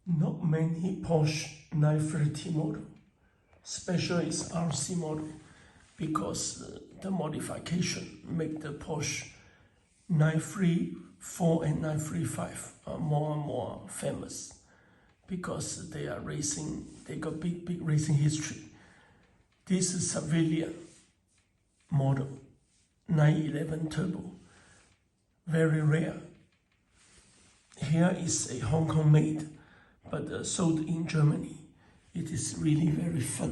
Not many Porsche 930 model. Special is RC model because the modification make the Porsche 934 and 935 more and more famous because they are racing, they got big racing history. This is civilian model 911 turbo, very rare. Here is a Hong Kong made, but sold in Germany. It is really very fun.